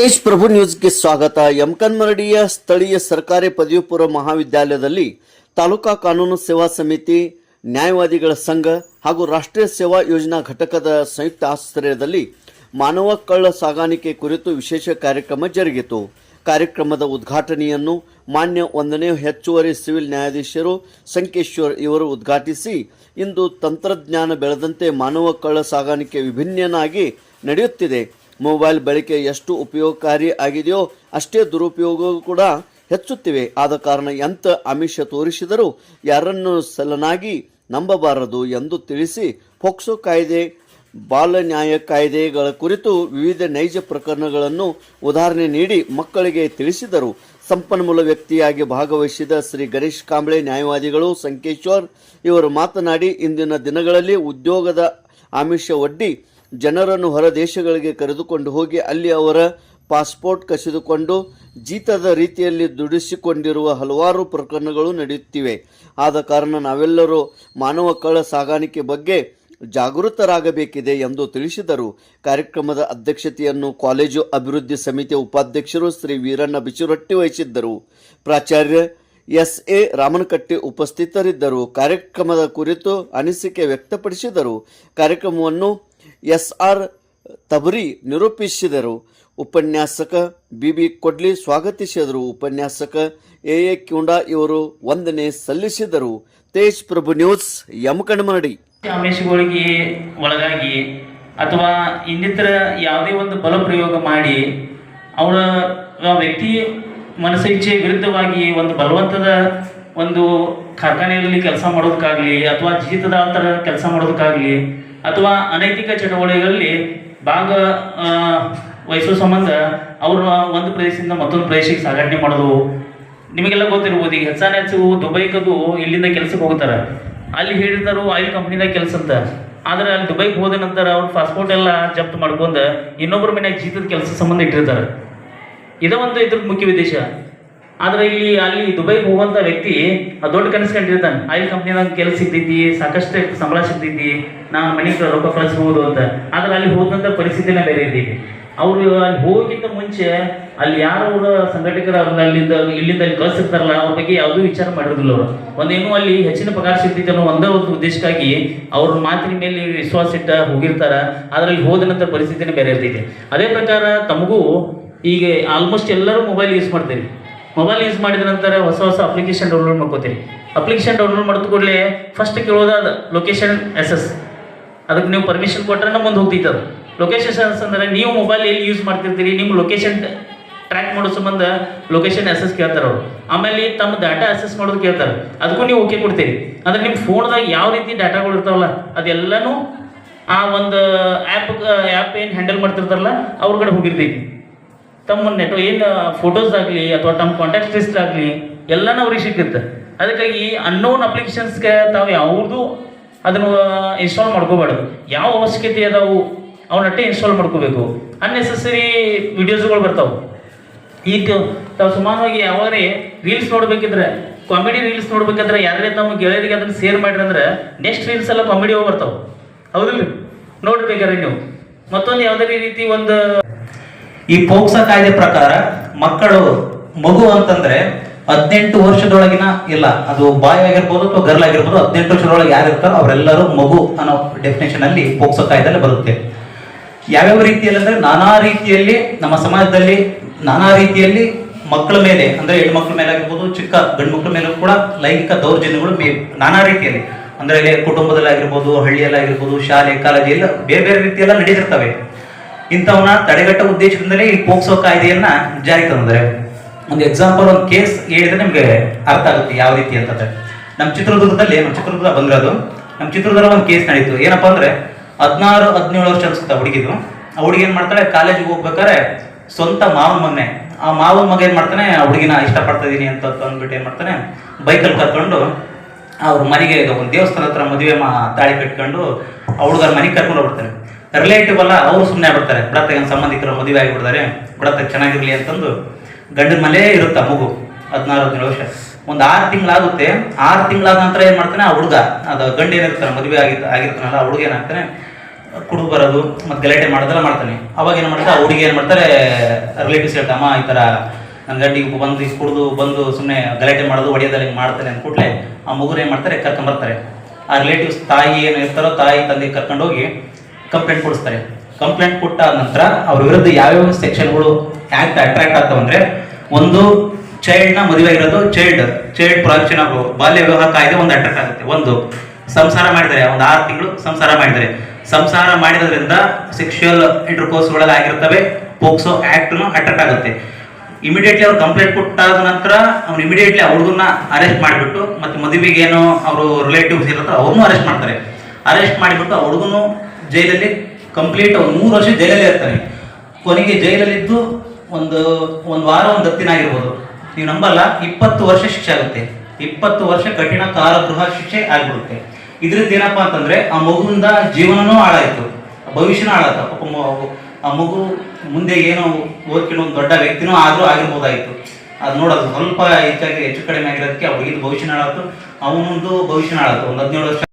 ತೇಜ್ ಪ್ರಭು ನ್ಯೂಸ್ಗೆ ಸ್ವಾಗತ. ಯಮಕನ್ಮರಡಿಯ ಸ್ಥಳೀಯ ಸರ್ಕಾರಿ ಪದವಿ ಪೂರ್ವ ಮಹಾವಿದ್ಯಾಲಯದಲ್ಲಿ ತಾಲೂಕಾ ಕಾನೂನು ಸೇವಾ ಸಮಿತಿ, ನ್ಯಾಯವಾದಿಗಳ ಸಂಘ ಹಾಗೂ ರಾಷ್ಟ್ರೀಯ ಸೇವಾ ಯೋಜನಾ ಘಟಕದ ಸಂಯುಕ್ತ ಆಶ್ರಯದಲ್ಲಿ ಮಾನವ ಕಳ್ಳ ಸಾಗಾಣಿಕೆ ಕುರಿತು ವಿಶೇಷ ಕಾರ್ಯಕ್ರಮ ಜರುಗಿತು. ಕಾರ್ಯಕ್ರಮದ ಉದ್ಘಾಟನೆಯನ್ನು ಮಾನ್ಯ 1ನೇ ಹೆಚ್ಚುವರಿ ಸಿವಿಲ್ ನ್ಯಾಯಾಧೀಶರು ಸಂಕೇಶ್ವರ್ ಇವರು ಉದ್ಘಾಟಿಸಿ, ಇಂದು ತಂತ್ರಜ್ಞಾನ ಬೆಳೆದಂತೆ ಮಾನವ ಕಳ್ಳ ಸಾಗಾಣಿಕೆ ವಿಭಿನ್ನವಾಗಿ ನಡೆಯುತ್ತಿದೆ. ಮೊಬೈಲ್ ಬಳಕೆ ಎಷ್ಟು ಉಪಯೋಗಕಾರಿ ಆಗಿದೆಯೋ ಅಷ್ಟೇ ದುರುಪಯೋಗ ಕೂಡ ಹೆಚ್ಚುತ್ತಿವೆ. ಆದ ಕಾರಣ ಎಂಥ ಆಮಿಷ ತೋರಿಸಿದರೂ ಯಾರನ್ನು ಸಲನಾಗಿ ನಂಬಬಾರದು ಎಂದು ತಿಳಿಸಿ, ಪೋಕ್ಸೋ ಕಾಯ್ದೆ, ಬಾಲ ನ್ಯಾಯ ಕಾಯ್ದೆಗಳ ಕುರಿತು ವಿವಿಧ ನೈಜ ಪ್ರಕರಣಗಳನ್ನು ಉದಾಹರಣೆ ನೀಡಿ ಮಕ್ಕಳಿಗೆ ತಿಳಿಸಿದರು. ಸಂಪನ್ಮೂಲ ವ್ಯಕ್ತಿಯಾಗಿ ಭಾಗವಹಿಸಿದ ಶ್ರೀ ಗಣೇಶ್ ಕಾಂಬ್ಳೆ ನ್ಯಾಯವಾದಿಗಳು ಸಂಕೇಶ್ವರ್ ಇವರು ಮಾತನಾಡಿ, ಇಂದಿನ ದಿನಗಳಲ್ಲಿ ಉದ್ಯೋಗದ ಆಮಿಷ ಒಡ್ಡಿ ಜನರನ್ನು ಹೊರ ದೇಶಗಳಿಗೆ ಕರೆದುಕೊಂಡು ಹೋಗಿ ಅಲ್ಲಿ ಅವರ ಪಾಸ್ಪೋರ್ಟ್ ಕಸಿದುಕೊಂಡು ಜೀತದ ರೀತಿಯಲ್ಲಿ ದುಡಿಸಿಕೊಂಡಿರುವ ಹಲವಾರು ಪ್ರಕರಣಗಳು ನಡೆಯುತ್ತಿವೆ. ಆದ ಕಾರಣ ನಾವೆಲ್ಲರೂ ಮಾನವ ಕಳ್ಳ ಸಾಗಾಣಿಕೆ ಬಗ್ಗೆ ಜಾಗೃತರಾಗಬೇಕಿದೆ ಎಂದು ತಿಳಿಸಿದರು. ಕಾರ್ಯಕ್ರಮದ ಅಧ್ಯಕ್ಷತೆಯನ್ನು ಕಾಲೇಜು ಅಭಿವೃದ್ಧಿ ಸಮಿತಿಯ ಉಪಾಧ್ಯಕ್ಷರು ಶ್ರೀ ವೀರಣ್ಣ ಬಿಚುರಟ್ಟಿ ವಹಿಸಿದ್ದರು. ಪ್ರಾಚಾರ್ಯ ಎಸ್.ಎ. ರಾಮನಕಟ್ಟಿ ಉಪಸ್ಥಿತರಿದ್ದರು. ಕಾರ್ಯಕ್ರಮದ ಕುರಿತು ಅನಿಸಿಕೆ ವ್ಯಕ್ತಪಡಿಸಿದರು. ಕಾರ್ಯಕ್ರಮವನ್ನು ಎಸ್.ಆರ್. ತಬರಿ ನಿರೂಪಿಸಿದರು. ಉಪನ್ಯಾಸಕ ಬಿ.ಬಿ. ಕೊಡ್ಲಿ ಸ್ವಾಗತಿಸಿದರು. ಉಪನ್ಯಾಸಕ ಎ.ಎ. ಕ್ಯೂಂಡಾ ಇವರು ವಂದನೆ ಸಲ್ಲಿಸಿದರು. ತೇಜ್ ಪ್ರಭು ನ್ಯೂಸ್, ಯಮಕನ್ಮರಡಿ. ಆಮಿಷಗಳಿಗೆ ಒಳಗಾಗಿ ಅಥವಾ ಇನ್ನಿತರ ಯಾವುದೇ ಒಂದು ಬಲ ಪ್ರಯೋಗ ಮಾಡಿ ಅವರ ವ್ಯಕ್ತಿ ಮನಸ್ಸಿಚ್ಛೆ ವಿರುದ್ಧವಾಗಿ ಒಂದು ಬಲವಂತದ ಒಂದು ಕಾರ್ಖಾನೆಯಲ್ಲಿ ಕೆಲಸ ಮಾಡೋದಕ್ಕಾಗಲಿ ಅಥವಾ ಜೀತದ ಥರ ಕೆಲಸ ಮಾಡೋದಕ್ಕಾಗಲಿ ಅಥವಾ ಅನೈತಿಕ ಚಟುವಟಿಕೆಗಳಲ್ಲಿ ಭಾಗ ವಹಿಸೋ ಸಂಬಂಧ ಅವರು ಒಂದು ಪ್ರದೇಶದಿಂದ ಮತ್ತೊಂದು ಪ್ರದೇಶಕ್ಕೆ ಸಾಗಾಟನೆ ಮಾಡೋದು ನಿಮಗೆಲ್ಲ ಗೊತ್ತಿರ್ಬೋದು. ಈಗ ಹೆಚ್ಚು ದುಬೈಗದು ಇಲ್ಲಿಂದ ಕೆಲಸಕ್ಕೆ ಹೋಗ್ತಾರೆ, ಅಲ್ಲಿ ಹೇಳಿರ್ತಾರೋ ಆಯಿಲ್ ಕಂಪ್ನಿದಾಗ ಕೆಲಸ ಅಂತ. ಆದರೆ ಅಲ್ಲಿ ದುಬೈಗೆ ಹೋದ ನಂತರ ಅವ್ರ ಪಾಸ್ಪೋರ್ಟ್ ಎಲ್ಲ ಜಪ್ತು ಮಾಡ್ಕೊಂಡು ಇನ್ನೊಬ್ಬರ ಮನೆಯಾಗ ಜೀತದ ಕೆಲಸ ಸಂಬಂಧ ಇಟ್ಟಿರ್ತಾರೆ. ಇದೇ ಒಂದು ಇದ್ರ ಮುಖ್ಯ ಉದ್ದೇಶ. ಆದರೆ ಅಲ್ಲಿ ದುಬೈಗೆ ಹೋಗುವಂಥ ವ್ಯಕ್ತಿ ದೊಡ್ಡ ಕನಸು ಕಂಡಿರ್ತಾನೆ, ಆಯಿಲ್ ಕಂಪ್ನಿದಾಗ ಕೆಲಸ ಸಿಗ್ತೈತಿ, ಸಾಕಷ್ಟು ಸಂಬಳ ಸಿಗ್ತೈತಿ, ನಾನು ಮನೆಗೆ ರೊಕ್ಕ ಕಳಿಸ್ಬೋದು ಅಂತ. ಆದರೆ ಅಲ್ಲಿ ಹೋದಂಥ ಪರಿಸ್ಥಿತಿನೇ ಬೇರೆ ಇದ್ದೀವಿ. ಅವರು ಅಲ್ಲಿ ಹೋಗೋಕ್ಕಿಂತ ಮುಂಚೆ ಅಲ್ಲಿ ಯಾರು ಅವರ ಸಂಘಟಕರು ಅವ್ರನ್ನ ಇಲ್ಲಿಂದ ಅಲ್ಲಿ ಕಳಿಸಿರ್ತಾರಲ್ಲ ಅವ್ರ ಬಗ್ಗೆ ಯಾವುದೂ ವಿಚಾರ ಮಾಡಿರೋದಿಲ್ಲ. ಅವರು ಒಂದೇನೋ ಅಲ್ಲಿ ಹೆಚ್ಚಿನ ಪಗಾರ ಸಿಗ್ತೈತೆ ಅನ್ನೋ ಒಂದೇ ಒಂದು ಉದ್ದೇಶಕ್ಕಾಗಿ ಅವ್ರ ಮಾತಿನ ಮೇಲೆ ವಿಶ್ವಾಸ ಇಟ್ಟ ಹೋಗಿರ್ತಾರೆ. ಅದರಲ್ಲಿ ಹೋದ ನಂತರ ಪರಿಸ್ಥಿತಿನೇ ಬೇರೆ ಇರ್ತೈತೆ. ಅದೇ ಪ್ರಕಾರ ತಮಗೂ ಈಗ ಆಲ್ಮೋಸ್ಟ್ ಎಲ್ಲರೂ ಮೊಬೈಲ್ ಯೂಸ್ ಮಾಡ್ತೀರಿ. ಮೊಬೈಲ್ ಯೂಸ್ ಮಾಡಿದ ನಂತರ ಹೊಸ ಹೊಸ ಅಪ್ಲಿಕೇಶನ್ ಡೌನ್ಲೋಡ್ ಮಾಡ್ಕೋತೀರಿ. ಅಪ್ಲಿಕೇಶನ್ ಡೌನ್ಲೋಡ್ ಮಾಡಿದ ಕೂಡಲೇ ಫಸ್ಟ್ ಕೇಳೋದಾದ ಲೊಕೇಶನ್ ಎಸ್. ಅದಕ್ಕೆ ನೀವು ಪರ್ಮಿಷನ್ ಕೊಟ್ಟರೆ ಮುಂದೆ ಹೋಗ್ತೈತೆ. ಅದು ಲೊಕೇಶನ್ ಎಸ್ ಅಂದರೆ ನೀವು ಮೊಬೈಲ್ ಎಲ್ಲಿ ಯೂಸ್ ಮಾಡ್ತಿರ್ತೀರಿ, ನಿಮ್ಮ ಲೊಕೇಶನ್ ಟ್ರ್ಯಾಕ್ ಮಾಡೋ ಸಂಬಂಧ ಲೊಕೇಶನ್ ಎಸ್ ಕೇಳ್ತಾರೆ ಅವರು. ಆಮೇಲೆ ತಮ್ಮ ಡಾಟಾ ಅಸೆಸ್ ಮಾಡೋದು ಕೇಳ್ತಾರೆ, ಅದಕ್ಕೂ ನೀವು ಓಕೆ ಕೊಡ್ತೀರಿ. ಅಂದರೆ ನಿಮ್ಮ ಫೋನ್ದಾಗ ಯಾವ ರೀತಿ ಡಾಟಾಗಳು ಇರ್ತಾವಲ್ಲ ಅದೆಲ್ಲನೂ ಆ ಒಂದು ಆ್ಯಪ್ ಏನು ಹ್ಯಾಂಡಲ್ ಮಾಡ್ತಿರ್ತಾರಲ್ಲ ಅವ್ರ ಕಡೆ ಹೋಗಿರ್ತೈತಿ. ತಮ್ಮ ಏನು ಫೋಟೋಸ್ ಆಗಲಿ ಅಥವಾ ತಮ್ಮ ಕಾಂಟ್ಯಾಕ್ಟ್ ಲಿಸ್ಟ್ ಆಗಲಿ ಎಲ್ಲನೂ ಅವ್ರಿಗೆ ಸಿಗುತ್ತೆ. ಅದಕ್ಕಾಗಿ ಅನ್ನೋನ್ ಅಪ್ಲಿಕೇಶನ್ಸ್ಗೆ ತಾವು ಯಾವುದೂ ಅದನ್ನು ಇನ್ಸ್ಟಾಲ್ ಮಾಡ್ಕೋಬಾರ್ದು. ಯಾವ ಅವಶ್ಯಕತೆ ಅದಾವು ಅವನಟ್ಟೆ ಇನ್ಸ್ಟಾಲ್ ಮಾಡ್ಕೋಬೇಕು. ಅನ್ನೆಸೆಸರಿ ವಿಡಿಯೋಸ್ಗಳು ಬರ್ತಾವೆ. ಈಗ ತಾವು ಸುಮಾರಾಗಿ ಯಾವಾಗಲೇ ರೀಲ್ಸ್ ನೋಡ್ಬೇಕಿದ್ರೆ, ಕಾಮಿಡಿ ರೀಲ್ಸ್ ನೋಡ್ಬೇಕಾದ್ರೆ ಯಾರೇ ತಮ್ಮ ಗೆಳೆಯರಿಗೆ ಅದನ್ನು ಶೇರ್ ಮಾಡಿರಿ ಅಂದ್ರೆ ನೆಕ್ಸ್ಟ್ ರೀಲ್ಸ್ ಎಲ್ಲ ಕಾಮಿಡಿ ಹೋಗಿ ಬರ್ತಾವೆ. ಹೌದಿಲ್ಲ? ನೋಡ್ಬೇಕಾದ್ರೆ ನೀವು ಮತ್ತೊಂದು ಯಾವುದೇ ರೀತಿ ಒಂದು ಈ ಪೋಕ್ಸೋ ಕಾಯ್ದೆ ಪ್ರಕಾರ ಮಗು ಅಂತಂದ್ರೆ 18 ವರ್ಷದೊಳಗಿನ ಇಲ್ಲ, ಅದು ಬಾಯ್ ಆಗಿರ್ಬೋದು ಅಥವಾ ಗರ್ಲ್ ಆಗಿರ್ಬೋದು, 18 ವರ್ಷದೊಳಗೆ ಯಾರು ಇರ್ತಾರೋ ಅವರೆಲ್ಲರೂ ಮಗು ಅನ್ನೋ ಡೆಫಿನೇಷನ್ ಅಲ್ಲಿ ಪೋಕ್ಸೋ ಕಾಯ್ದೆಯಲ್ಲಿ ಬರುತ್ತೆ. ಯಾವ್ಯಾವ ರೀತಿಯಲ್ಲಿ ಅಂದ್ರೆ ನಾನಾ ರೀತಿಯಲ್ಲಿ ನಮ್ಮ ಸಮಾಜದಲ್ಲಿ ನಾನಾ ರೀತಿಯಲ್ಲಿ ಮಕ್ಕಳ ಮೇಲೆ ಅಂದ್ರೆ ಹೆಣ್ಮಕ್ಳ ಮೇಲೆ ಆಗಿರ್ಬೋದು, ಚಿಕ್ಕ ಗಂಡು ಮಕ್ಕಳ ಮೇಲೂ ಕೂಡ ಲೈಂಗಿಕ ದೌರ್ಜನ್ಯಗಳು ನಾನಾ ರೀತಿಯಲ್ಲಿ ಅಂದ್ರೆ ಕುಟುಂಬದಲ್ಲಿ ಆಗಿರ್ಬೋದು, ಹಳ್ಳಿಯಲ್ಲಾಗಿರ್ಬೋದು, ಶಾಲೆ ಕಾಲೇಜು ಎಲ್ಲ ಬೇರೆ ಬೇರೆ ರೀತಿಯೆಲ್ಲ ನಡೆದಿರ್ತವೆ. ಇಂಥವನ್ನ ತಡೆಗಟ್ಟ ಉದ್ದೇಶದಿಂದಲೇ ಈ ಪೋಕ್ಸೋ ಕಾಯ್ದೆಯನ್ನ ಜಾರಿ ತಂದರೆ. ಒಂದು ಎಕ್ಸಾಂಪಲ್, ಒಂದು ಕೇಸ್ ಹೇಳಿದ್ರೆ ನಿಮ್ಗೆ ಅರ್ಥ ಆಗುತ್ತೆ ಯಾವ ರೀತಿ ಅಂತಂದ್ರೆ. ನಮ್ಮ ಚಿತ್ರದುರ್ಗ ಬಂದಿರೋದು. ನಮ್ಮ ಚಿತ್ರದುರ್ಗ ಒಂದು ಕೇಸ್ ನಡೀತು. ಏನಪ್ಪಾ ಅಂದ್ರೆ 16-17 ವರ್ಷ ಅನ್ಸುತ್ತೆ ಹುಡುಗಿದು. ಆ ಹುಡುಗಿ ಏನ್ ಮಾಡ್ತಾಳೆ, ಕಾಲೇಜಿಗೆ ಹೋಗ್ಬೇಕಾದ್ರೆ ಸ್ವಂತ ಮಾವನ ಮಗ ಏನ್ ಮಾಡ್ತಾನೆ, ಆ ಹುಡುಗಿನ ಇಷ್ಟಪಡ್ತಾ ಇದೀನಿ ಅಂತ ಅಂದ್ಬಿಟ್ಟು ಏನ್ ಮಾಡ್ತಾನೆ, ಬೈಕಲ್ಲಿ ಕರ್ಕೊಂಡು ಅವ್ರ ಮನೆಗೆ ಒಂದು ದೇವಸ್ಥಾನ ಹತ್ರ ಮದುವೆ ತಾಳಿ ಕಟ್ಕೊಂಡು ಆ ಹುಡುಗರ ಮನೆಗೆ ಕರ್ಕೊಂಡು ಹೋಗ್ಬಿಡ್ತಾನೆ. ರಿಲೇಟಿವ್ ಅಲ್ಲ, ಅವ್ರು ಸುಮ್ಮನೆ ಆಗ್ಬಿಡ್ತಾರೆ, ಬಿಡತ್ತೆ ಸಂಬಂಧಿಕರು ಮದುವೆ ಆಗಿಬಿಡ್ತಾರೆ, ಬಿಡತ್ತೆ ಚೆನ್ನಾಗಿರ್ಲಿ ಅಂತಂದು ಗಂಡನ ಮನೆ ಇರುತ್ತೆ ಮಗು. 16-17 ವರ್ಷ, ಒಂದು 6 ತಿಂಗಳಾಗುತ್ತೆ. 6 ತಿಂಗಳಾದ ನಂತರ ಏನ್ ಮಾಡ್ತಾನೆ, ಆ ಹುಡುಗ ಅದು ಗಂಡ ಏನಿರ್ತಾನೆ ಮದುವೆ ಆಗಿರ್ತಾನಲ್ಲ, ಆ ಹುಡುಗ ಏನಾಗ್ತಾನೆ, ಕುಡಿದು ಬರೋದು ಮತ್ತು ಗಲಾಟೆ ಮಾಡೋದೆಲ್ಲ ಮಾಡ್ತಾನೆ. ಅವಾಗ ಏನು ಮಾಡ್ತಾರೆ, ಆ ಹುಡುಗಿ ಏನು ಮಾಡ್ತಾರೆ, ರಿಲೇಟಿವ್ಸ್ ಹೇಳ್ತಾರೆ, ಅಮ್ಮ ಈ ಥರ ನನ್ನ ಗಂಡಿಗೆ ಬಂದು ಕುಡಿದು ಬಂದು ಸುಮ್ಮನೆ ಗಲಾಟೆ ಮಾಡೋದು ಹೊಡೆಯೋದೆಲ್ಲ ಹಿಂಗೆ ಮಾಡ್ತಾನೆ ಅಂದ ಕೂಡಲೇ ಆ ಮಗುನ ಏನು ಮಾಡ್ತಾರೆ, ಕರ್ಕೊಂಬರ್ತಾರೆ. ಆ ರಿಲೇಟಿವ್ಸ್ ತಾಯಿ ಏನು ಇರ್ತಾರೋ ತಾಯಿ ತಂದೆ ಕರ್ಕೊಂಡೋಗಿ ಕಂಪ್ಲೇಂಟ್ ಕೊಡಿಸ್ತಾರೆ. ಕಂಪ್ಲೇಂಟ್ ಕೊಟ್ಟಾದ ನಂತರ ಅವ್ರ ವಿರುದ್ಧ ಯಾವ್ಯಾವ ಸೆಕ್ಷನ್ಗಳು ಆ್ಯಕ್ಟ್ ಅಟ್ರಾಕ್ಟ್ ಆಗ್ತಾವಂದ್ರೆ, ಒಂದು ಚೈಲ್ಡ್ನ ಮದುವೆ ಆಗಿರೋದು ಚೈಲ್ಡ್ ಪ್ರೊಟೆಕ್ಷನ್ ಆಫ್ ಬಾಲ್ಯ ವಿವಾಹ ಕಾಯ್ದೆ ಒಂದು ಅಟ್ರಾಕ್ಟ್ ಆಗುತ್ತೆ. ಒಂದು ಸಂಸಾರ ಮಾಡಿದ್ದಾರೆ, ಒಂದು 6 ತಿಂಗಳು ಸಂಸಾರ ಮಾಡಿದ್ದಾರೆ. ಸಂಸಾರ ಮಾಡಿದ್ರಿಂದ ಸೆಕ್ಷುವಲ್ ಇಂಟರ್ಕೋರ್ಸ್ಗಳೆಲ್ಲ ಆಗಿರ್ತವೆ, ಪೋಕ್ಸೋ ಆ್ಯಕ್ಟ್ನು ಅಟ್ರಾಕ್ಟ್ ಆಗುತ್ತೆ. ಇಮಿಡಿಯೇಟ್ಲಿ ಅವ್ರು ಕಂಪ್ಲೇಂಟ್ ಕೊಟ್ಟಾದ ನಂತರ ಅವ್ನು ಇಮಿಡಿಯೇಟ್ಲಿ ಹುಡುಗನ್ನ ಅರೆಸ್ಟ್ ಮಾಡಿಬಿಟ್ಟು, ಮತ್ತು ಮದುವೆಗೆ ಏನೋ ಅವರು ರಿಲೇಟಿವ್ಸ್ ಇರ್ತಾರೆ ಅವ್ರನ್ನೂ ಅರೆಸ್ಟ್ ಮಾಡ್ತಾರೆ. ಅರೆಸ್ಟ್ ಮಾಡಿಬಿಟ್ಟು ಆ ಹುಡುಗನು ಜೈಲಲ್ಲಿ ಕಂಪ್ಲೀಟ್ 3 ವರ್ಷ ಜೈಲಲ್ಲೇ ಇರ್ತಾನೆ. ಕೊನೆಗೆ ಜೈಲಲ್ಲಿದ್ದು ಒಂದು ವಾರ 10 ದಿನ ಆಗಿರ್ಬೋದು, ನೀವು ನಂಬಲ್ಲ, 20 ವರ್ಷ ಶಿಕ್ಷೆ ಆಗುತ್ತೆ. 20 ವರ್ಷ ಕಠಿಣ ಕಾರಾಗೃಹ ಶಿಕ್ಷೆ ಆಗ್ಬಿಡುತ್ತೆ. ಇದ್ರದ್ದು ಏನಪ್ಪ ಅಂತಂದ್ರೆ, ಆ ಮಗುವಿಂದ ಜೀವನನೂ ಹಾಳಾಯ್ತು, ಭವಿಷ್ಯನೂ ಹಾಳಾಯ್ತು. ಪಾಪ ಆ ಮಗು ಮುಂದೆ ಏನೋ ಓದ್ಕೊಂಡು ಒಂದು ದೊಡ್ಡ ವ್ಯಕ್ತಿನೂ ಆದರೂ ಆಗಿರ್ಬೋದಾಯಿತು. ಅದು ನೋಡೋದು ಸ್ವಲ್ಪ ಹೆಚ್ಚು ಕಡಿಮೆ ಆಗಿರೋದಕ್ಕೆ ಆ ಹುಡುಗಿದ ಭವಿಷ್ಯನ ಹಾಳಾಯ್ತು, ಅವನೊಂದು ಭವಿಷ್ಯನ ಹಾಳಾಯ್ತು. ಒಂದು 17 ವರ್ಷ